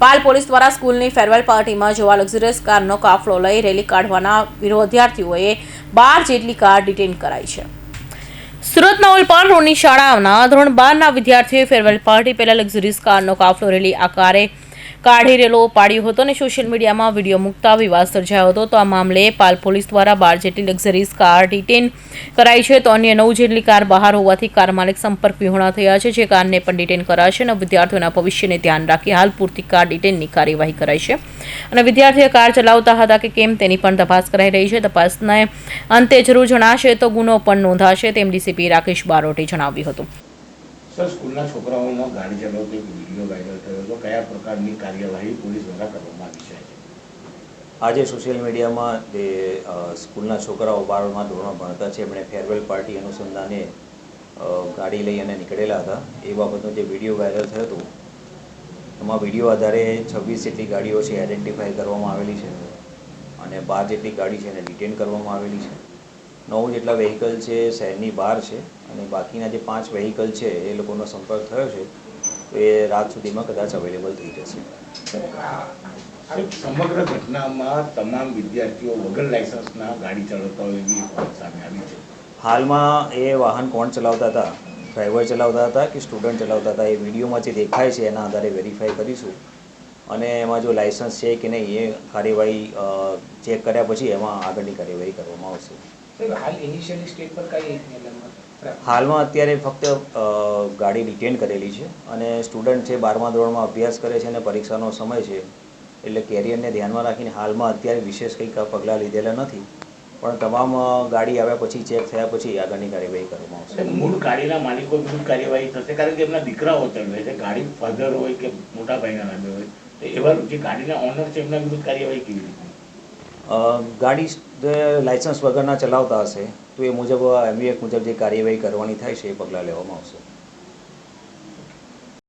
પાલ police દ્વારા સ્કૂલની farewell પાર્ટીમાં જવા લક્ઝરિયસ કારનો કાફલો લઈ રેલી કાઢવાના વિદ્યાર્થીઓએ 12 જેટલી કાર ડિટેન કરાઈ છે। સુરતના ઓલપાડ રોડની શાળાના ધોરણ 12ના વિદ્યાર્થીઓએ ફેરવેલ પાર્ટી પહેલા લક્ઝરિયસ કારનો કાફલો રેલી આકારે કાઢી રેલો પાડ્યો હતો અને સોશિયલ મીડિયામાં વિડીયો મૂકતા વિવાદ સર્જાયો હતો। તો આ મામલે પાલ પોલીસ દ્વારા 12 જેટલી લક્ઝરિયસ કાર ડિટેન કરાઈ છે, તો અન્ય 9 જેટલી કાર બહાર હોવાથી કાર માલિક સંપર્ક વિહોણા થયા છે, જે કારને પણ ડિટેન કરાશે અને વિદ્યાર્થીઓના ભવિષ્યને ધ્યાન રાખી હાલ પૂરતી કાર ડિટેનની કાર્યવાહી કરાઈ છે અને વિદ્યાર્થીઓ કાર ચલાવતા હતા કે કેમ તેની પણ તપાસ કરાઈ રહી છે। તપાસને અંતે જરૂર જણાશે તો ગુનો પણ નોંધાશે, તેમ ડીસીપી રાકેશ બારોટે જણાવ્યું હતું। સર, સ્કૂલના છોકરાઓનો ગાડી ચલાવતો એક વિડીયો વાયરલ થયો હતો, કયા પ્રકારની કાર્યવાહી પોલીસ દ્વારા કરવામાં આવી છે? આજે સોશિયલ મીડિયામાં જે સ્કૂલના છોકરાઓ 12મા ધોરણમાં ભણતા છે, એમણે ફેરવેલ પાર્ટી અનુસંધાને ગાડી લઈ અને નીકળેલા હતા, એ બાબતનો જે વિડીયો વાયરલ થયો હતો એમાં વિડીયો આધારે 26 જેટલી ગાડીઓ છે આઈડેન્ટિફાઈ કરવામાં આવેલી છે અને 12 જેટલી ગાડી છે એને ડિટેન કરવામાં આવેલી છે। 9 જેટલા વ્હીકલ છે શહેરની બહાર છે અને બાકીના જે 5 વ્હીકલ છે એ લોકોનો સંપર્ક થયો છે, તો એ રાત સુધીમાં કદાચ અવેલેબલ થઈ જશે। સમગ્ર ઘટનામાં તમામ વિદ્યાર્થીઓ વગર લાયસન્સના ગાડી ચલાવતા હોય એવી વાત સામે આવી છે। હાલમાં એ વાહન કોણ ચલાવતા હતા, ડ્રાઈવર ચલાવતા હતા કે સ્ટુડન્ટ ચલાવતા હતા, એ વિડીયોમાં જે દેખાય છે એના આધારે વેરીફાઈ કરીશું અને એમાં જો લાયસન્સ છે કે નહીં એ કાર્યવાહી ચેક કર્યા પછી એમાં આગળની કાર્યવાહી કરવામાં આવશે। હાલ ઇનિશિયલી સ્ટેજ પર કઈ હાલમાં અત્યારે ફક્ત ગાડી ડિટેન કરેલી છે અને સ્ટુડન્ટ છે 12મા ધોરણમાં અભ્યાસ કરે છે અને પરીક્ષાનો સમય છે એટલે કેરિયરને ધ્યાનમાં રાખીને હાલમાં અત્યારે વિશેષ કંઈક પગલાં લીધેલા નથી, પણ તમામ ગાડી આવ્યા પછી ચેક થયા પછી આગળની કાર્યવાહી કરવામાં આવશે। મૂળ ગાડીના માલિકો વિરુદ્ધ કાર્યવાહી થશે, કારણ કે એમના દીકરાઓ હોય છે, ગાડી ફાધર હોય કે મોટા ભાઈના નામે હોય, તો એવા જે ગાડીના ઓનર છે એમના વિરુદ્ધ કાર્યવાહી કેવી રીતે? ગાડી લાયસન્સ વગરના ચલાવતા હશે તો એ મુજબ MVF મુજબ જે કાર્યવાહી કરવાની થાય છે એ પગલાં લેવામાં આવશે।